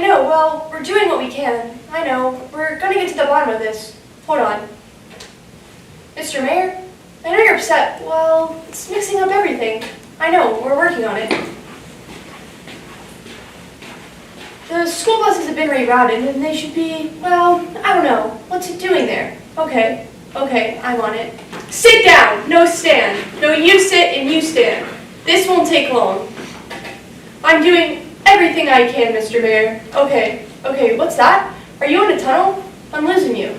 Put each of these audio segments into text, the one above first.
I know, well, we're doing what we can. I know, we're gonna get to the bottom of this. Hold on. Mr. Mayor, I know you're upset. Well, it's mixing up everything. I know, we're working on it. The school buses have been rerouted and they should be, well, I don't know. What's it doing there? Okay, I'm on it. Sit down, no stand. No, you sit and you stand. This won't take long. I'm doing everything I can, Mr. Mayor. Okay, what's that? Are you in a tunnel? I'm losing you.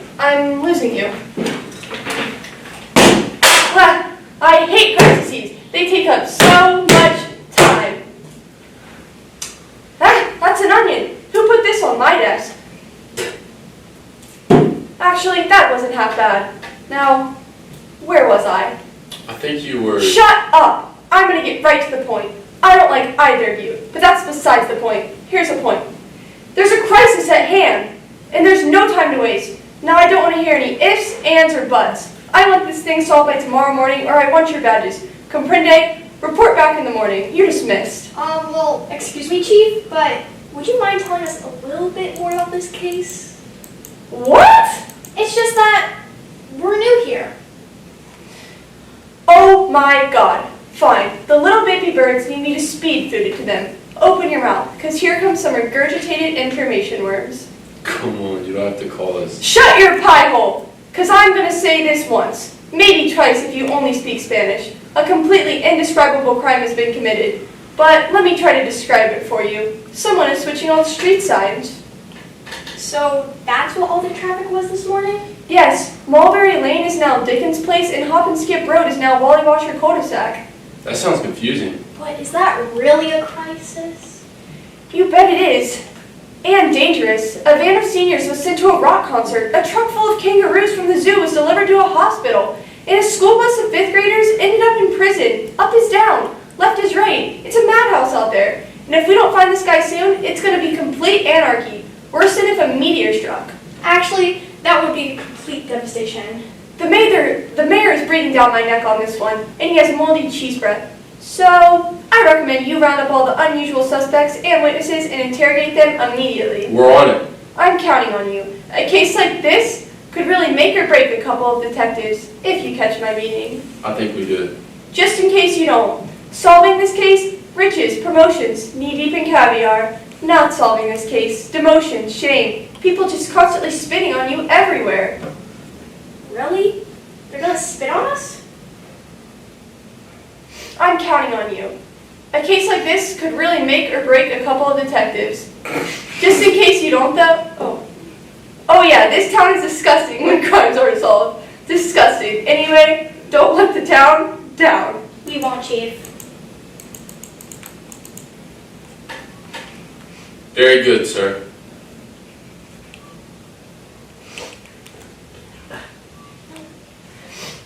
I hate crises. They take up so much time. That's an onion. Who put this on my desk? Actually, that wasn't half bad. Now, where was I? I think you were... Shut up! I'm gonna get right to the point. I don't like either of you, but that's besides the point. Here's the point. There's a crisis at hand, and there's no time to waste. Now I don't want to hear any ifs, ands, or buts. I want this thing solved by tomorrow morning, or I want your badges. Comprende? Report back in the morning. You're dismissed. Well, excuse me, Chief, but would you mind telling us a little bit more about this case? What? It's just that we're new here. Oh my god. Fine. The little baby birds need me to speed food it to them. Open your mouth, because here comes some regurgitated information worms. Come on, you don't have to call us. Shut your pie hole! Because I'm going to say this once, maybe twice if you only speak Spanish. A completely indescribable crime has been committed. But let me try to describe it for you. Someone is switching on street signs. So that's what all the traffic was this morning? Yes, Mulberry Lane is now Dickens Place and Hop and Skip Road is now Wally Washer cul-de-sac. That sounds confusing. But is that really a crisis? You bet it is. And dangerous. A van of seniors was sent to a rock concert. A truck full of kangaroos from the zoo was delivered to a hospital. And a school bus of 5th graders ended up in prison. Up is down. Left is right. It's a madhouse out there. And if we don't find this guy soon, it's going to be complete anarchy. Worse than if a meteor struck. Actually, that would be complete devastation. The mayor is breathing down my neck on this one, and he has moldy cheese breath. So, I recommend you round up all the unusual suspects and witnesses and interrogate them immediately. We're on it. I'm counting on you. A case like this could really make or break a couple of detectives, if you catch my meaning. I think we did. Just in case you don't. Solving this case, riches, promotions, knee-deep in caviar. Not solving this case, demotion, shame. People just constantly spitting on you everywhere. Really? They're gonna spit on us? I'm counting on you. A case like this could really make or break a couple of detectives. Just in case you don't, though. Oh yeah, this town is disgusting when crimes are solved. Disgusting. Anyway, don't let the town down. We won't, Chief. Very good, sir.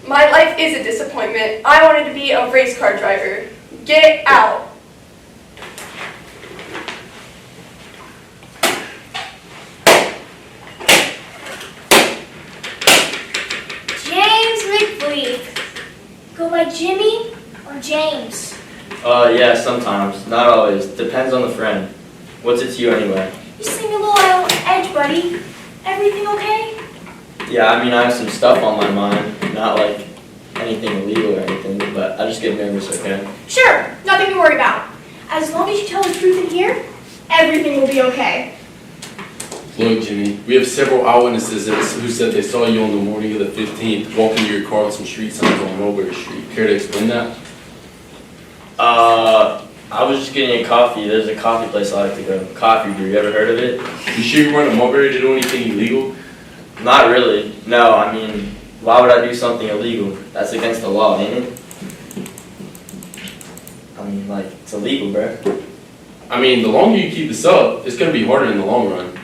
My life is a disappointment. I wanted to be a race car driver. Get out. James McBleak. Go by Jimmy or James? Yeah, sometimes. Not always. Depends on the friend. What's it to you anyway? You seem a little out on edge, buddy. Everything okay? Yeah, I mean, I have some stuff on my mind. Not like anything illegal or anything, but I just get nervous, okay? Sure, nothing to worry about. As long as you tell the truth in here, everything will be okay. Look, Jimmy, we have several eyewitnesses who said they saw you on the morning of the 15th walking to your car with some street signs on Mulberry Street. Care to explain that? I was just getting a coffee. There's a coffee place I like to go. Coffee Brew, you ever heard of it? You sure you weren't at Mulberry to do anything illegal? Not really. No, I mean, why would I do something illegal? That's against the law, ain't it? I mean, like, it's illegal, bruh. I mean, the longer you keep this up, it's going to be harder in the long run.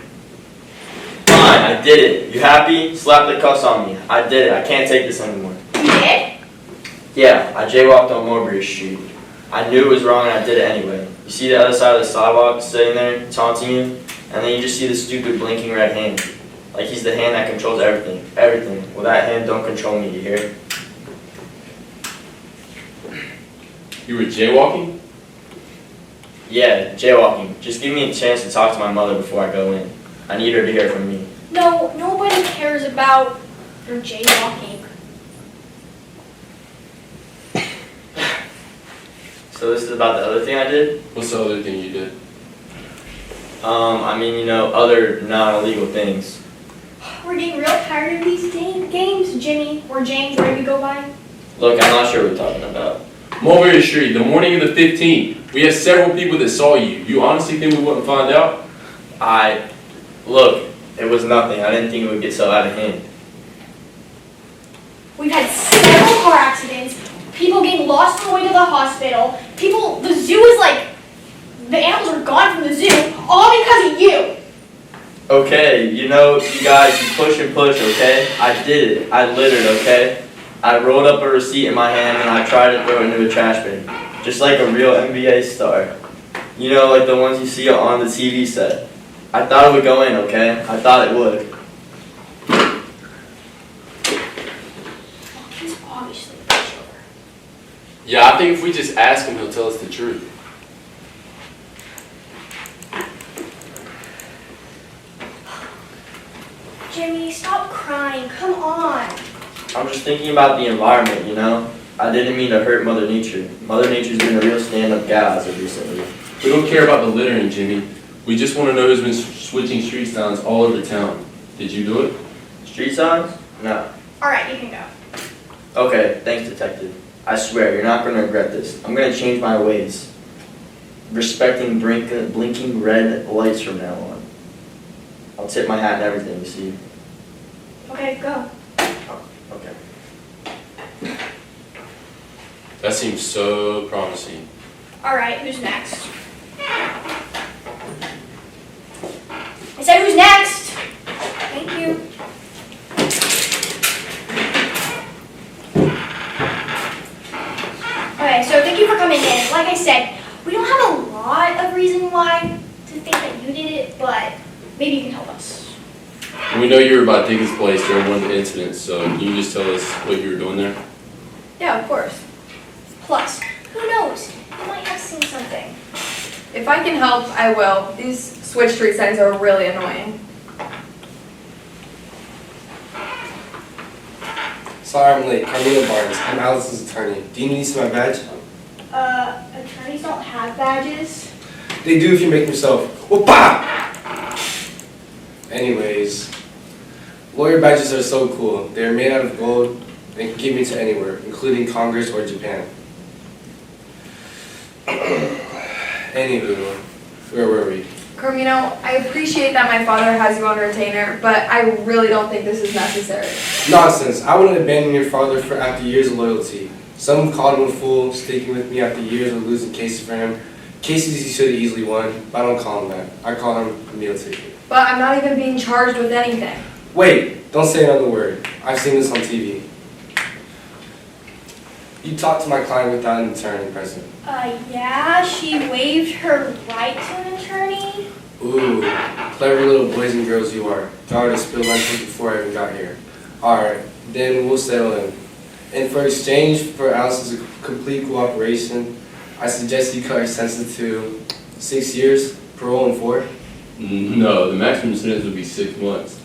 Fine, I did it. You happy? Slap the cuffs on me. I did it. I can't take this anymore. You did? Yeah, I jaywalked on Mulberry Street. I knew it was wrong and I did it anyway. You see the other side of the sidewalk sitting there taunting you, and then you just see the stupid blinking red hand. Like he's the hand that controls everything. Everything. Well, that hand don't control me, you hear? You were jaywalking? Yeah, jaywalking. Just give me a chance to talk to my mother before I go in. I need her to hear from me. No, nobody cares about your jaywalking. So this is about the other thing I did? What's the other thing you did? Other non-illegal things. We're getting real tired of these games, Jimmy, or James, whatever you go by. Look, I'm not sure what you're talking about. Mulberry Street, the morning of the 15th. We have several people that saw you. You honestly think we wouldn't find out? Look, it was nothing. I didn't think it would get so out of hand. We've had several car accidents, people getting lost on the way to the hospital, the zoo is like, the animals are gone from the zoo, all because of you. Okay, you guys, you push and push, okay? I did it. I littered, okay? I rolled up a receipt in my hand and I tried to throw it into a trash bin. Just like a real NBA star. Like the ones you see on the TV set. I thought it would go in, okay? I thought it would. He's obviously a pushover. Yeah, I think if we just ask him, he'll tell us the truth. Jimmy, stop crying, come on. I'm just thinking about the environment, I didn't mean to hurt Mother Nature. Mother Nature's been a real stand-up gal as of recently. We don't care about the littering, Jimmy. We just want to know who's been switching street signs all over town. Did you do it? Street signs? No. Alright, you can go. Okay, thanks, detective. I swear, you're not going to regret this. I'm going to change my ways. Respecting blinking red lights from now on. I'll tip my hat and everything, you see. Okay, go. Okay. That seems so promising. Alright, who's next? I said who's next? Thank you. Okay, so thank you for coming in. Like I said, we don't have a lot of reason why to think that you did it, but maybe you can help us. We know you were about Dickens' place during one of the incidents, so can you just tell us what you were doing there? Yeah, of course. Plus, who knows? You might have seen something. If I can help, I will. These switch street signs are really annoying. Sorry I'm late. Carmina Barnes. I'm Allison's attorney. Do you need to see my badge? Attorneys don't have badges. They do if you make them so. Whoop-ah! Anyways, lawyer badges are so cool. They're made out of gold and can get me to anywhere, including Congress or Japan. Anywho, where were we? Carmino, I appreciate that my father has you on retainer, but I really don't think this is necessary. Nonsense. I wouldn't abandon your father after years of loyalty. Some called him a fool, sticking with me after years of losing cases for him. Cases he should have easily won, but I don't call him that. I call him a meal ticket. But I'm not even being charged with anything. Wait, don't say another word. I've seen this on TV. You talked to my client without an attorney present. Yeah, she waived her right to an attorney. Ooh, clever little boys and girls you are. Thought to spill my tea before I even got here. Alright, then we'll settle in. And for exchange for Alice's complete cooperation, I suggest you cut her sentence to 6 years, parole and 4. No, the maximum sentence would be 6 months.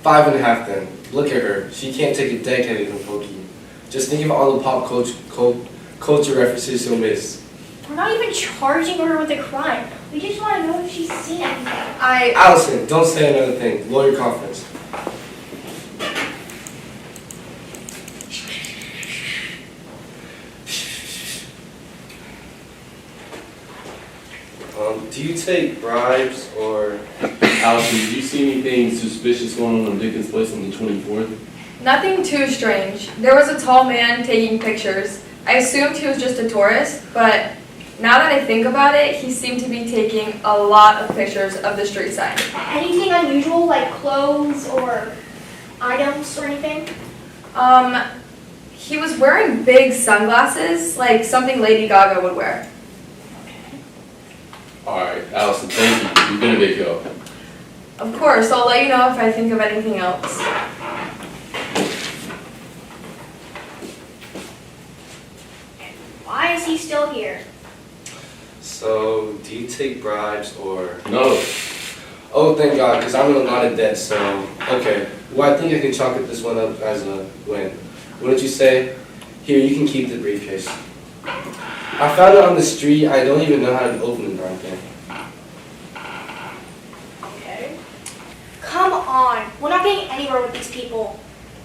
5.5 then. Look at her. She can't take a decade from Pokey. Just think of all the pop culture references she'll miss. We're not even charging her with a crime. We just want to know if she's seen anything. Allison, don't say another thing. Lawyer conference. Do you take bribes or... Allison, did you see anything suspicious going on in Dickens' place on the 24th? Nothing too strange. There was a tall man taking pictures. I assumed he was just a tourist, but now that I think about it, he seemed to be taking a lot of pictures of the street sign. Anything unusual, like clothes or items or anything? He was wearing big sunglasses, like something Lady Gaga would wear. Alright, Allison, thank you. You've been a big help. Of course, I'll let you know if I think of anything else. Why is he still here? So So, do you take bribes or? No. Oh, thank God, because I'm in a lot of debt, so, okay. Well, I think I can chalk this one up as a win. Wouldn't you say? Here, you can keep the briefcase. I found it on the street. I don't even know how to open the darn thing. Okay. Come on. We're not getting anywhere with these people.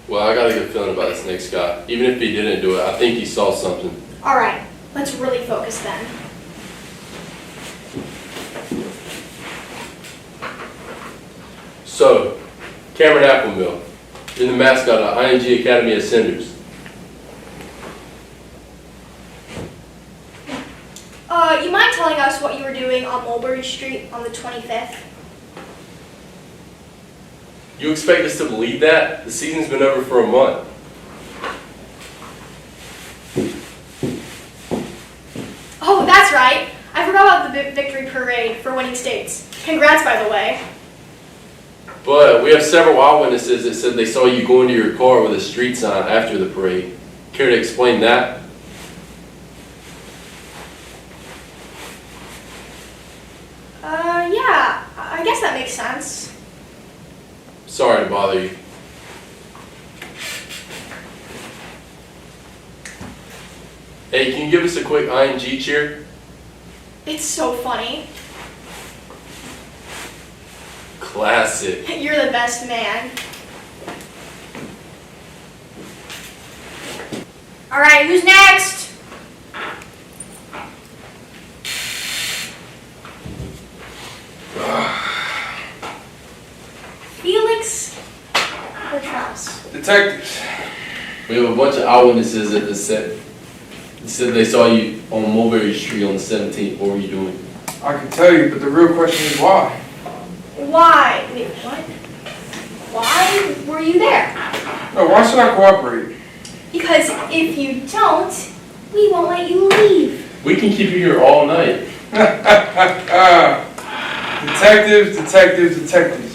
Well, I got a good feeling about this next guy. Even if he didn't do it, I think he saw something. Alright, let's really focus then. So, Cameron Applemill, you're the mascot of ING Academy Ascenders. You mind telling us what you were doing on Mulberry Street on the 25th? You expect us to believe that? The season's been over for a month. Oh, that's right. I forgot about the victory parade for winning states. Congrats, by the way. But we have several eyewitnesses that said they saw you go into your car with a street sign after the parade. Care to explain that? Yeah, I guess that makes sense. Sorry to bother you. Hey, can you give us a quick ING cheer? It's so funny. Classic. You're the best man. Alright, who's next? Felix Bertraus. Detectives. We have a bunch of eyewitnesses that said they saw you on Mulberry Street on the 17th. What were you doing? I can tell you, but the real question is why? Why? Wait, what? Why were you there? No, why should I cooperate? Because if you don't, we won't let you leave. We can keep you here all night. Detectives.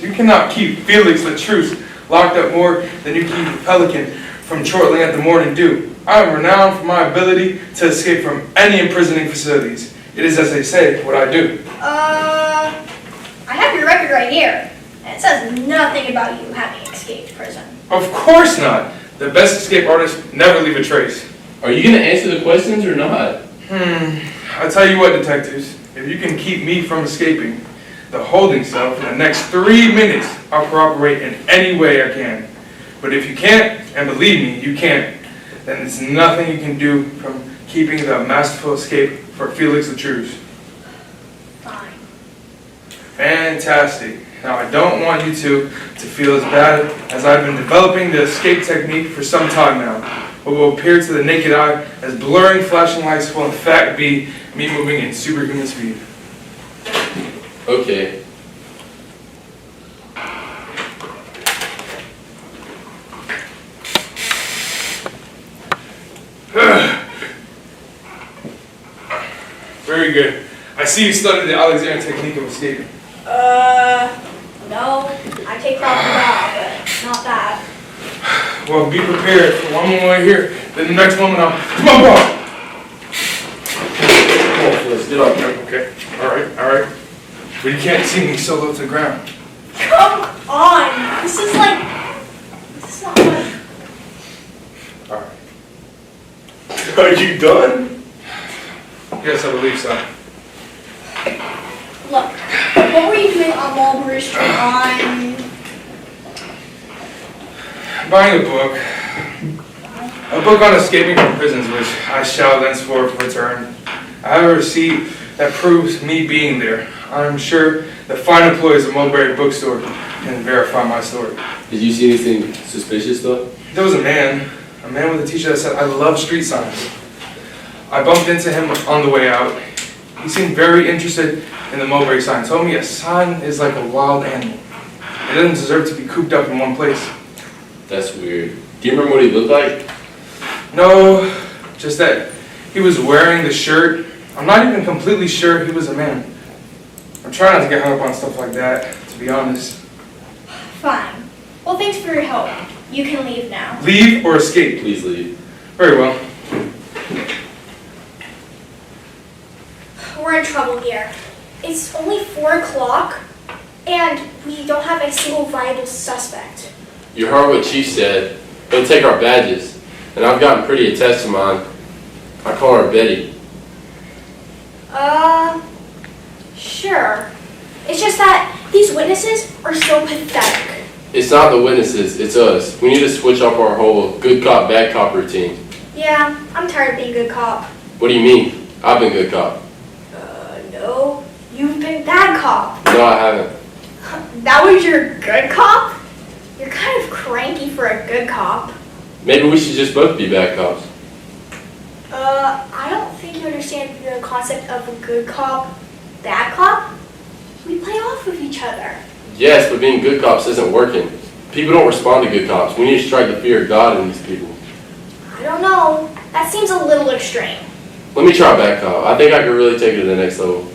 You cannot keep Felix Latruce locked up more than you keep a pelican from chortling at the morning dew. I am renowned for my ability to escape from any imprisoning facilities. It is, as they say, what I do. I have your record right here. And it says nothing about you having escaped prison. Of course not. The best escape artists never leave a trace. Are you going to answer the questions or not? I tell you what, detectives, if you can keep me from escaping the holding cell for the next 3 minutes, I'll cooperate in any way I can. But if you can't, and believe me, you can't, then there's nothing you can do from keeping the masterful escape for Felix Latruce. Fine. Fantastic. Now I don't want you to feel as bad as I've been developing the escape technique for some time now. What will appear to the naked eye as blurring flashing lights will in fact be me moving in superhuman speed. Okay. Very good. I see you studied the Alexander technique of escaping. No. I take proper bow, but not that. Well, be prepared for one more here. Then the next moment I'll... Come on, boy! Come on, Phyllis, get up there. Okay. All right. But you can't see me so low to the ground. Come on! This is not like... All right. Are you done? Yes, I believe so. Look, what were you doing on Mulberry Street on... Buying a book. A book on escaping from prisons, which I shall thenceforth return. I have a receipt that proves me being there. I'm sure the fine employees of Mulberry Bookstore can verify my story. Did you see anything suspicious though? There was a man with a t-shirt that said, "I love street signs." I bumped into him on the way out. He seemed very interested in the Mulberry sign. Told me a sign is like a wild animal. It doesn't deserve to be cooped up in one place. That's weird. Do you remember what he looked like? No, just that he was wearing the shirt. I'm not even completely sure he was a man. I'm trying not to get hung up on stuff like that, to be honest. Fine. Well, thanks for your help. You can leave now. Leave or escape? Please leave. Very well. we're in trouble here. It's only 4 o'clock, and we don't have a single viable suspect. You heard what Chief said. They'll take our badges. And I've gotten pretty attached to mine. I call her Betty. Sure. It's just that these witnesses are so pathetic. It's not the witnesses, it's us. We need to switch up our whole good cop, bad cop routine. Yeah, I'm tired of being good cop. What do you mean? I've been good cop. No. You've been bad cop. No, I haven't. That was your good cop? You're kind of cranky for a good cop. Maybe we should just both be bad cops. I don't think you understand the concept of a good cop, bad cop. We play off of each other. Yes, but being good cops isn't working. People don't respond to good cops. We need to strike the fear of God in these people. I don't know. That seems a little extreme. Let me try bad cop. I think I could really take it to the next level.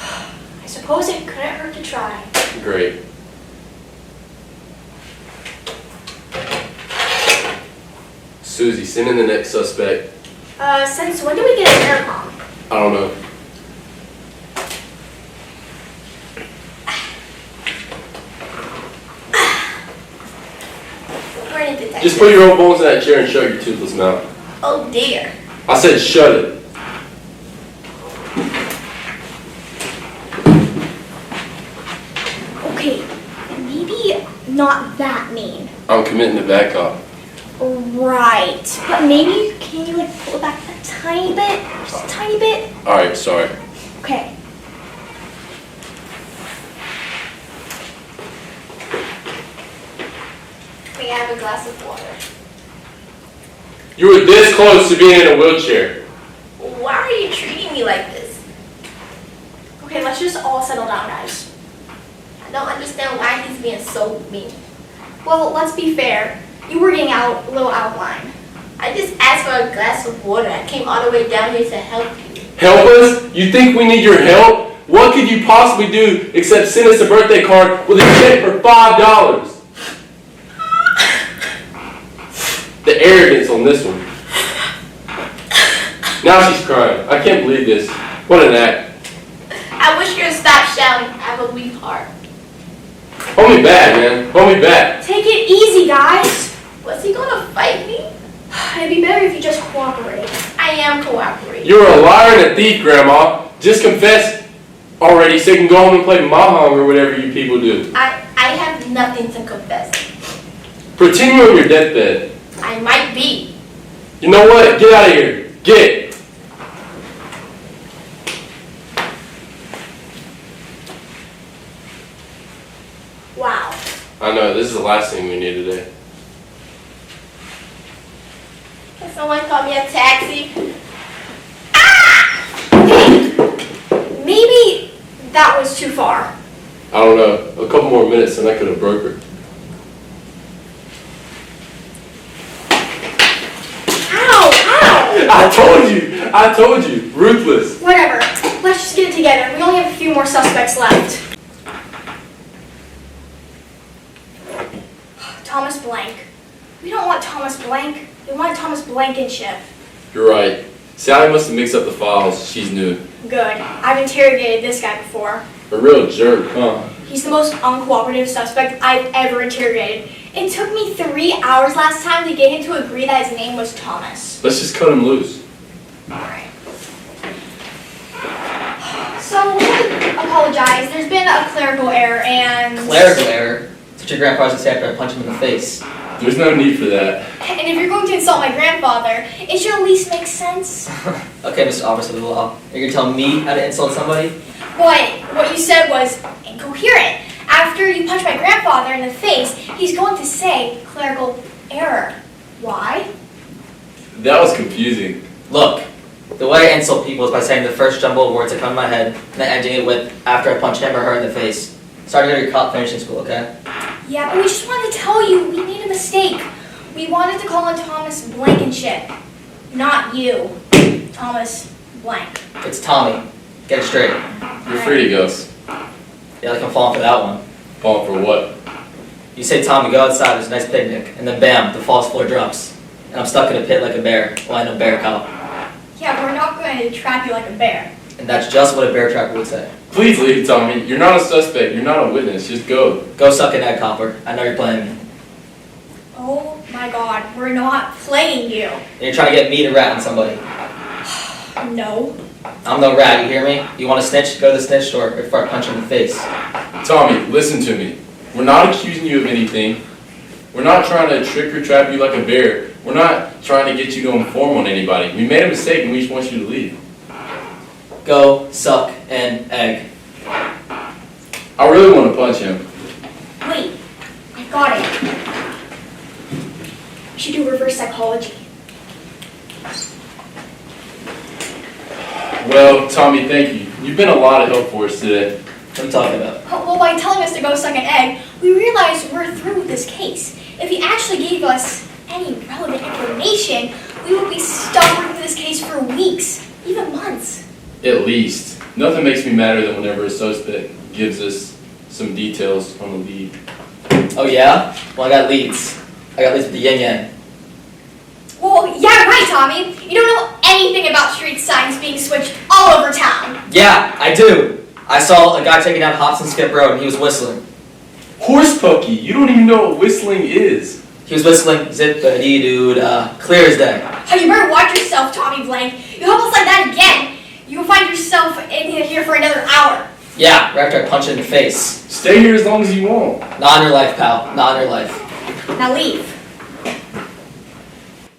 I suppose it couldn't hurt to try. Great. Susie, send in the next suspect. Since when do we get an intercom? I don't know. We're in a detective. Just put your old bones in that chair and shut your toothless mouth. Oh dear. I said shut it. Okay, maybe not that mean. I'm committing to bad cop. Right. But maybe, can you like pull it back a tiny bit? Just a tiny bit? Alright, sorry. Okay. May I have a glass of water? You were this close to being in a wheelchair. Why are you treating me like this? Okay, let's just all settle down, guys. I don't understand why he's being so mean. Well, let's be fair. You were getting out a little out of line. I just asked for a glass of water. I came all the way down here to help you. Help us? You think we need your help? What could you possibly do except send us a birthday card with a check for $5? The arrogance on this one. Now she's crying. I can't believe this. What an act. I wish you would stop shouting. I have a weak heart. Hold me back, man. Hold me back. Take it easy, guys. Was he gonna fight me? It'd be better if you just cooperate. I am cooperating. You're a liar and a thief, Grandma. Just confess already so you can go home and play Mahjong or whatever you people do. I have nothing to confess. Pretend you're on your deathbed. I might be. You know what? Get out of here. Get. Wow. I know, this is the last thing we need today. Can someone call me a taxi? Okay. Maybe that was too far. I don't know. A couple more minutes and I could have broke her. Ow! Ow! I told you. Ruthless. Whatever. Let's just get it together. We only have a few more suspects left. Thomas Blank. We don't want Thomas Blank. We want Thomas Blankenship. You're right. Sally must have mixed up the files. She's new. Good. I've interrogated this guy before. A real jerk, huh? He's the most uncooperative suspect I've ever interrogated. It took me 3 hours last time to get him to agree that his name was Thomas. Let's just cut him loose. Alright. So, we have to apologize. There's been a clerical error and... Clerical error? That's what your grandpa used to say after I punched him in the face. There's no need for that. And if you're going to insult my grandfather, it should at least make sense. Okay, Mr. Officer of the Law. You're gonna tell me how to insult somebody? Boy, what you said was incoherent. After you punch my grandfather in the face, he's going to say clerical error. Why? That was confusing. Look, the way I insult people is by saying the first jumble of words that come to my head, and then ending it with after I punch him or her in the face. Sorry to go to your cop finishing school, okay? Yeah, but we just wanted to tell you we made a mistake. We wanted to call him Thomas Blankenship, not you, Thomas Blank. It's Tommy. Get it straight. You're free to go. Yeah, like I'm falling for that one. Falling for what? You say, Tommy, go outside, there's a nice picnic, and then bam, the false floor drops. And I'm stuck in a pit like a bear. Well, I know bear cop. Yeah, but we're not going to trap you like a bear. And that's just what a bear trapper would say. Please leave, Tommy. You're not a suspect. You're not a witness. Just go. Go suck an egg, copper. I know you're playing me. Oh my god, we're not playing you. And you're trying to get me to rat on somebody. No. I'm no rat, you hear me? You want to snitch? Go to the snitch store before I punch you in the face. Tommy, listen to me. We're not accusing you of anything. We're not trying to trick or trap you like a bear. We're not trying to get you to inform on anybody. We made a mistake and we just want you to leave. Go suck an egg. I really want to punch him. Wait, I got it. We should do reverse psychology. Well, Tommy, thank you. You've been a lot of help for us today. What are you talking about? Well, by telling us to go suck an egg, we realized we're through with this case. If he actually gave us any relevant information, we would be stuck working this case for weeks, even months. At least. Nothing makes me madder than whenever a suspect gives us some details on the lead. Oh yeah? Well, I got leads. I got leads with the yin yang. Well, yeah, right, Tommy. You don't know anything about street signs being switched all over town. Yeah, I do. I saw a guy taking down Hobson Skip Road and he was whistling. Horse pucky, you don't even know what whistling is. He was whistling zip-a-dee-doo-dah, clear as day. Oh, you better watch yourself, Tommy Blank. You help us like that again, you will find yourself in here for another hour. Yeah, right after I punch you in the face. Stay here as long as you want. Not in your life, pal. Not in your life. Now leave.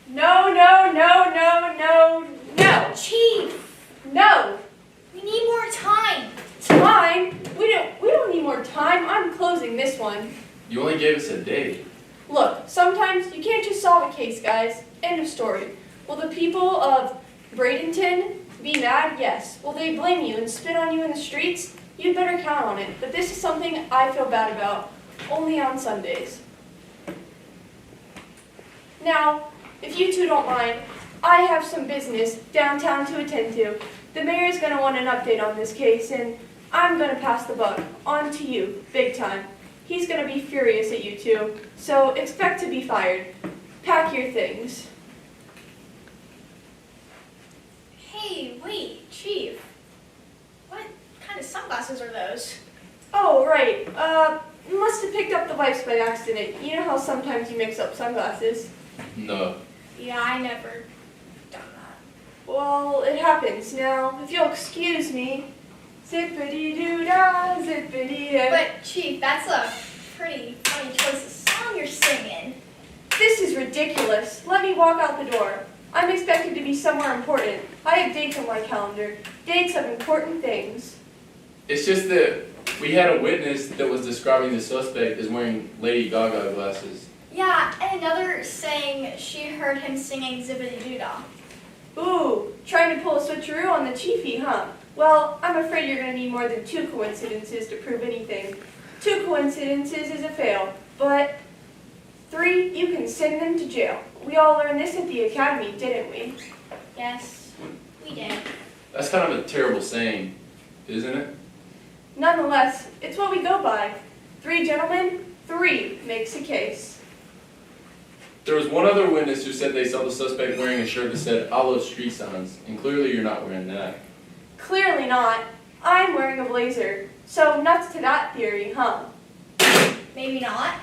No, no, no, no, no, no. Chief, No. we need more time. Time? We don't need more time. I'm closing this one. You only gave us a day. Look, sometimes you can't just solve a case, guys. End of story. Will the people of Bradenton be mad? Yes. Will they blame you and spit on you in the streets? You'd better count on it. But this is something I feel bad about. Only on Sundays. Now, if you two don't mind, I have some business downtown to attend to. The mayor's going to want an update on this case, and I'm going to pass the buck on to you, big time. He's going to be furious at you two, so expect to be fired. Pack your things. Hey, wait, Chief. What kind of sunglasses are those? Oh, right. Must have picked up the wipes by accident. You know how sometimes you mix up sunglasses? No. Yeah, I never done that. Well, it happens. Now, if you'll excuse me. Zippity-doo-dah, zippity-dah. But, Chief, that's a pretty funny choice of song you're singing. This is ridiculous. Let me walk out the door. I'm expected to be somewhere important. I have dates on my calendar. Dates of important things. It's just that we had a witness that was describing the suspect as wearing Lady Gaga glasses. Yeah, and another saying she heard him singing Zippity-Doo-Dah. Ooh, trying to pull a switcheroo on the chiefy, huh? Well, I'm afraid you're going to need more than 2 coincidences to prove anything. 2 coincidences is a fail, but 3, you can send them to jail. We all learned this at the academy, didn't we? Yes, we did. That's kind of a terrible saying, isn't it? Nonetheless, it's what we go by. 3 gentlemen, 3 makes a case. There was one other witness who said they saw the suspect wearing a shirt that said, "I love street signs," and clearly you're not wearing that. Clearly not. I'm wearing a blazer. So nuts to that theory, huh? Maybe not.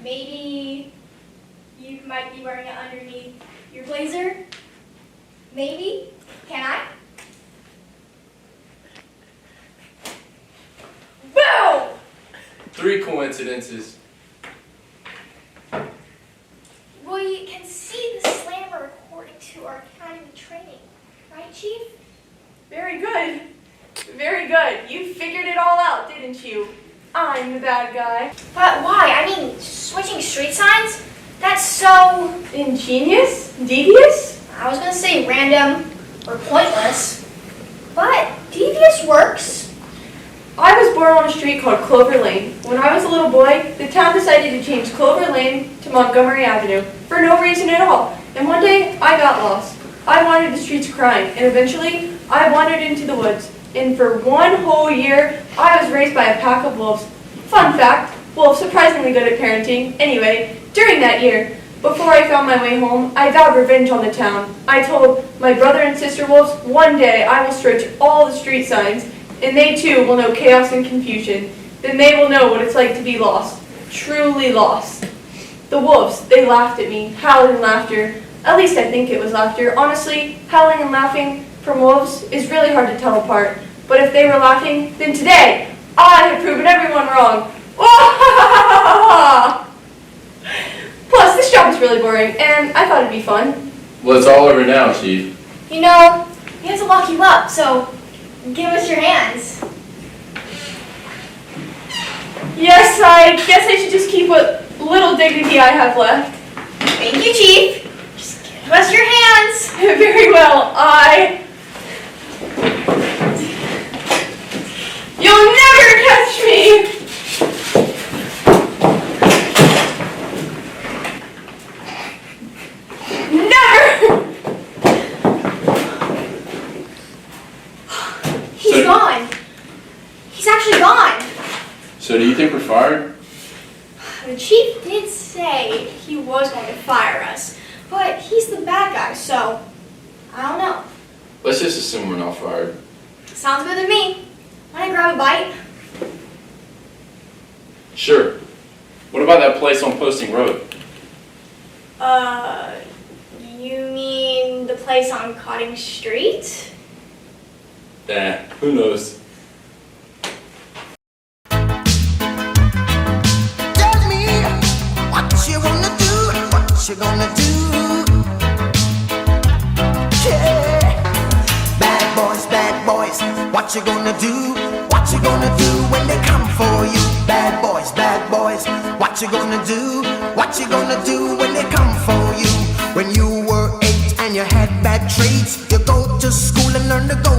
Maybe you might be wearing it underneath your blazer. Maybe. Can I? Boom! 3 coincidences. Well, you can see the slammer according to our academy training. Right, Chief? Very good. Very good. You figured it all out, didn't you? I'm the bad guy. But why? I mean, switching street signs? That's so... Ingenious? Devious? I was gonna say random or pointless. But devious works. I was born on a street called Clover Lane. When I was a little boy, the town decided to change Clover Lane to Montgomery Avenue for no reason at all. And one day, I got lost. I wandered the streets crying, and eventually, I wandered into the woods. And for 1 whole year, I was raised by a pack of wolves. Fun fact, wolves surprisingly good at parenting. Anyway, during that year, Before I found my way home, I vowed revenge on the town. I told my brother and sister wolves, one day I will stretch all the street signs, and they too will know chaos and confusion. Then they will know what it's like to be lost, truly lost. The wolves, they laughed at me, howling laughter. At least I think it was laughter. Honestly, howling and laughing from wolves is really hard to tell apart. But if they were laughing, then today, I have proven everyone wrong. Plus, this job is really boring, and I thought it'd be fun. Well, it's all over now, Chief. You know, we have to lock you up, so give us your hands. Yes, I guess I should just keep what little dignity I have left. Thank you, Chief. Just give us your hands. Very well, You'll never catch me! Never! He's gone. He's actually gone. So do you think we're fired? The chief did say he was going to fire us, but he's the bad guy, so I don't know. Let's just assume we're not fired. Sounds good to me. Want to grab a bite? Sure. What about that place on Posting Road? You mean the place on Cotting Street? Who knows? Tell me what you wanna do, what you gonna do. Yeah. Bad boys, what you gonna do? What you gonna do when they come for you? Bad boys, what you gonna do? What you gonna do when they come for you? When you were 8 and you had bad traits, you go to school and learn to go